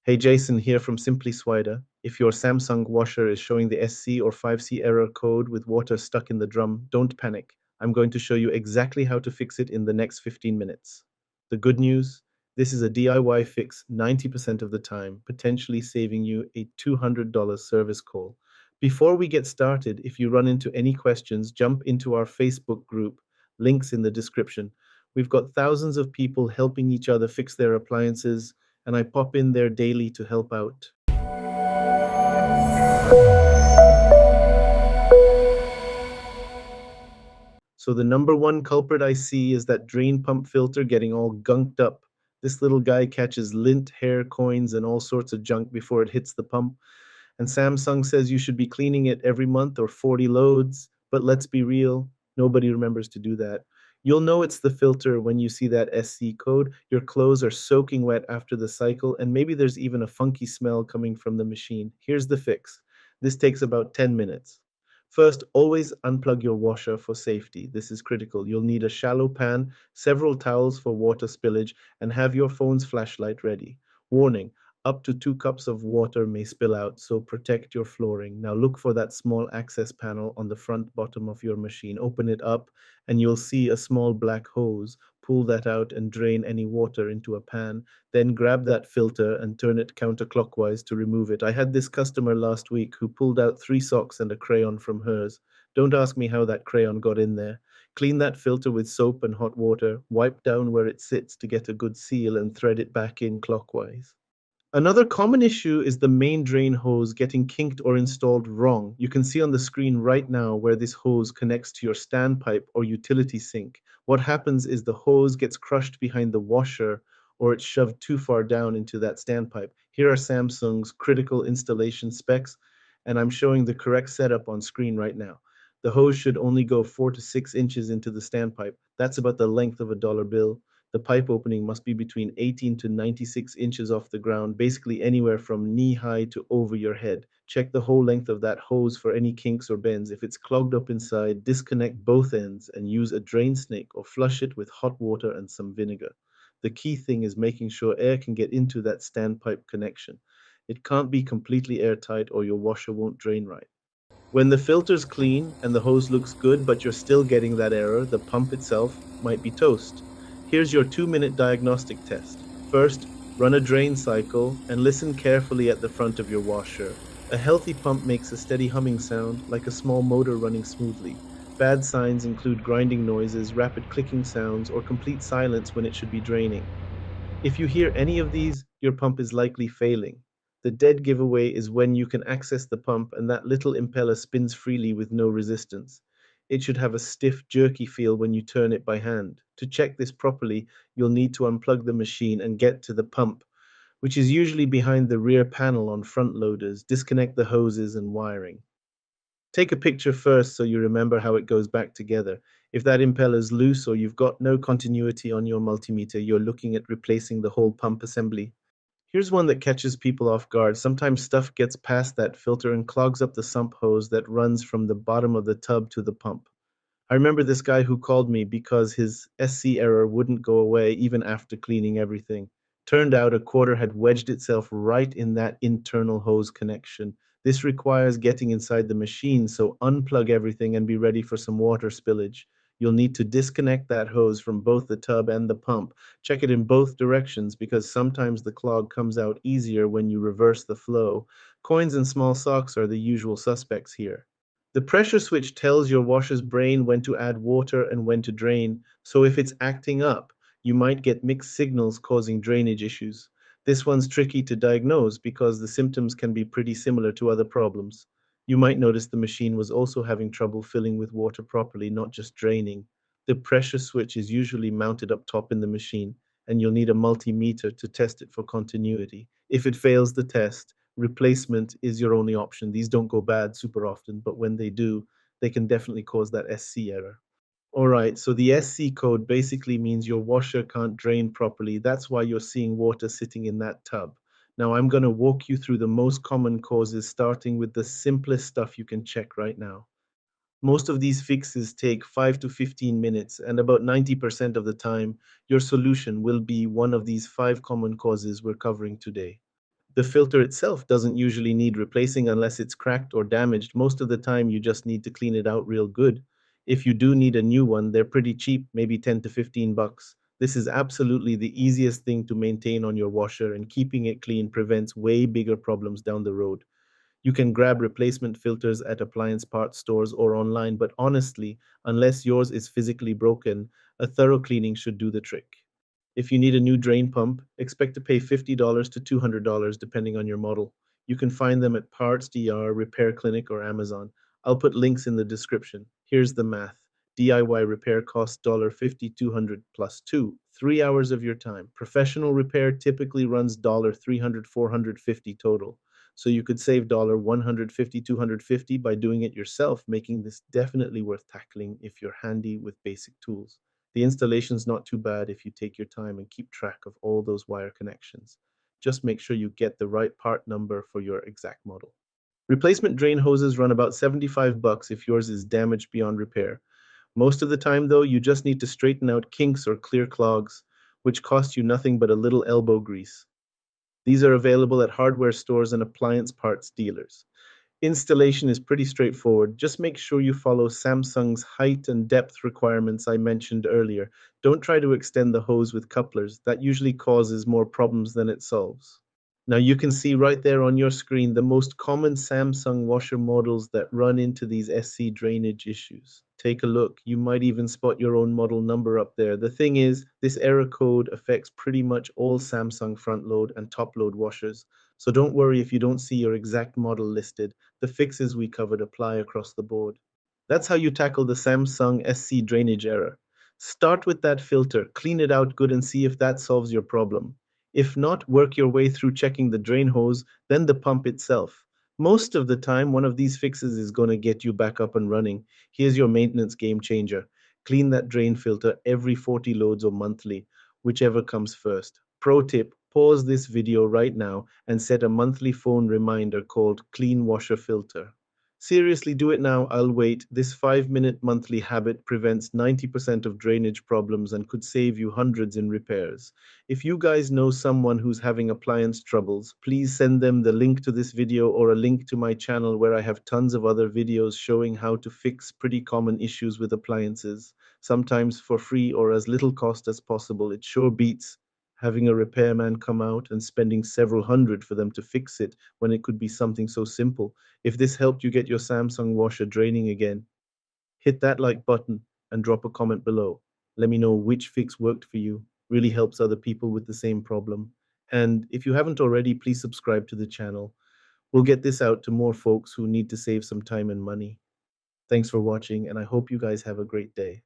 Hey Jason here from Simply Swider. If your Samsung washer is showing the SC or 5C error code with water stuck in the drum, don't panic. I'm going to show you exactly how to fix it in the next 15 minutes. The good news, this is a DIY fix 90% of the time, potentially saving you a $200 service call. Before we get started, if you run into any questions, jump into our Facebook group, links in the description. We've got thousands of people helping each other fix their appliances, and I pop in there daily to help out. So the number one culprit I see is that drain pump filter getting all gunked up. This little guy catches lint, hair, coins, and all sorts of junk before it hits the pump. And Samsung says you should be cleaning it every month or 40 loads. But let's be real, nobody remembers to do that. You'll know it's the filter when you see that SC code. Your clothes are soaking wet after the cycle, and maybe there's even a funky smell coming from the machine. Here's the fix. This takes about 10 minutes. First, always unplug your washer for safety. This is critical. You'll need a shallow pan, several towels for water spillage, and have your phone's flashlight ready. Warning, up to 2 cups of water may spill out, so protect your flooring. Now look for that small access panel on the front bottom of your machine. Open it up, and you'll see a small black hose. Pull that out and drain any water into a pan. Then grab that filter and turn it counterclockwise to remove it. I had this customer last week who pulled out 3 socks and a crayon from hers. Don't ask me how that crayon got in there. Clean that filter with soap and hot water. Wipe down where it sits to get a good seal and thread it back in clockwise. Another common issue is the main drain hose getting kinked or installed wrong. You can see on the screen right now where this hose connects to your standpipe or utility sink. What happens is the hose gets crushed behind the washer or it's shoved too far down into that standpipe. Here are Samsung's critical installation specs, and I'm showing the correct setup on screen right now. The hose should only go 4 to 6 inches into the standpipe. That's about the length of a dollar bill. The pipe opening must be between 18 to 96 inches off the ground, basically anywhere from knee high to over your head. Check the whole length of that hose for any kinks or bends. If it's clogged up inside, disconnect both ends and use a drain snake or flush it with hot water and some vinegar. The key thing is making sure air can get into that standpipe connection. It can't be completely airtight or your washer won't drain right. When the filter's clean and the hose looks good, but you're still getting that error, the pump itself might be toast. Here's your 2-minute diagnostic test. First, run a drain cycle and listen carefully at the front of your washer. A healthy pump makes a steady humming sound, like a small motor running smoothly. Bad signs include grinding noises, rapid clicking sounds, or complete silence when it should be draining. If you hear any of these, your pump is likely failing. The dead giveaway is when you can access the pump and that little impeller spins freely with no resistance. It should have a stiff, jerky feel when you turn it by hand. To check this properly, you'll need to unplug the machine and get to the pump, which is usually behind the rear panel on front loaders. Disconnect the hoses and wiring. Take a picture first so you remember how it goes back together. If that impeller's loose or you've got no continuity on your multimeter, you're looking at replacing the whole pump assembly. Here's one that catches people off guard. Sometimes stuff gets past that filter and clogs up the sump hose that runs from the bottom of the tub to the pump. I remember this guy who called me because his SC error wouldn't go away even after cleaning everything. Turned out a quarter had wedged itself right in that internal hose connection. This requires getting inside the machine, so unplug everything and be ready for some water spillage. You'll need to disconnect that hose from both the tub and the pump. Check it in both directions because sometimes the clog comes out easier when you reverse the flow. Coins and small socks are the usual suspects here. The pressure switch tells your washer's brain when to add water and when to drain, so if it's acting up, you might get mixed signals causing drainage issues. This one's tricky to diagnose because the symptoms can be pretty similar to other problems. You might notice the machine was also having trouble filling with water properly, not just draining. The pressure switch is usually mounted up top in the machine, and you'll need a multimeter to test it for continuity. If it fails the test, replacement is your only option. These don't go bad super often, but when they do, they can definitely cause that SC error. All right, so the SC code basically means your washer can't drain properly. That's why you're seeing water sitting in that tub. Now, I'm going to walk you through the most common causes, starting with the simplest stuff you can check right now. Most of these fixes take 5 to 15 minutes, and about 90% of the time, your solution will be one of these 5 common causes we're covering today. The filter itself doesn't usually need replacing unless it's cracked or damaged. Most of the time, you just need to clean it out real good. If you do need a new one, they're pretty cheap, maybe 10 to 15 bucks. This is absolutely the easiest thing to maintain on your washer, and keeping it clean prevents way bigger problems down the road. You can grab replacement filters at appliance parts stores or online, but honestly, unless yours is physically broken, a thorough cleaning should do the trick. If you need a new drain pump, expect to pay $50 to $200 depending on your model. You can find them at Parts DR, Repair Clinic, or Amazon. I'll put links in the description. Here's the math. DIY repair costs $50, 200 plus 2, 3 hours of your time. Professional repair typically runs $300, 450 total. So you could save $150, 250 by doing it yourself, making this definitely worth tackling if you're handy with basic tools. The installation's not too bad if you take your time and keep track of all those wire connections. Just make sure you get the right part number for your exact model. Replacement drain hoses run about 75 bucks if yours is damaged beyond repair. Most of the time though, you just need to straighten out kinks or clear clogs, which cost you nothing but a little elbow grease. These are available at hardware stores and appliance parts dealers. Installation is pretty straightforward. Just make sure you follow Samsung's height and depth requirements I mentioned earlier. Don't try to extend the hose with couplers. That usually causes more problems than it solves. Now you can see right there on your screen the most common Samsung washer models that run into these SC drainage issues. Take a look. You might even spot your own model number up there. The thing is, this error code affects pretty much all Samsung front load and top load washers. So don't worry if you don't see your exact model listed. The fixes we covered apply across the board. That's how you tackle the Samsung SC drainage error. Start with that filter, clean it out good, and see if that solves your problem. If not, work your way through checking the drain hose, then the pump itself. Most of the time, one of these fixes is going to get you back up and running. Here's your maintenance game changer. Clean that drain filter every 40 loads or monthly, whichever comes first. Pro tip, pause this video right now and set a monthly phone reminder called Clean Washer Filter. Seriously, do it now. I'll wait. This 5-minute monthly habit prevents 90% of drainage problems and could save you hundreds in repairs. If you guys know someone who's having appliance troubles, please send them the link to this video or a link to my channel where I have tons of other videos showing how to fix pretty common issues with appliances, sometimes for free or as little cost as possible. It sure beats having a repairman come out and spending several hundred for them to fix it when it could be something so simple. If this helped you get your Samsung washer draining again, hit that like button and drop a comment below. Let me know which fix worked for you. Really helps other people with the same problem. And if you haven't already, please subscribe to the channel. We'll get this out to more folks who need to save some time and money. Thanks for watching, and I hope you guys have a great day.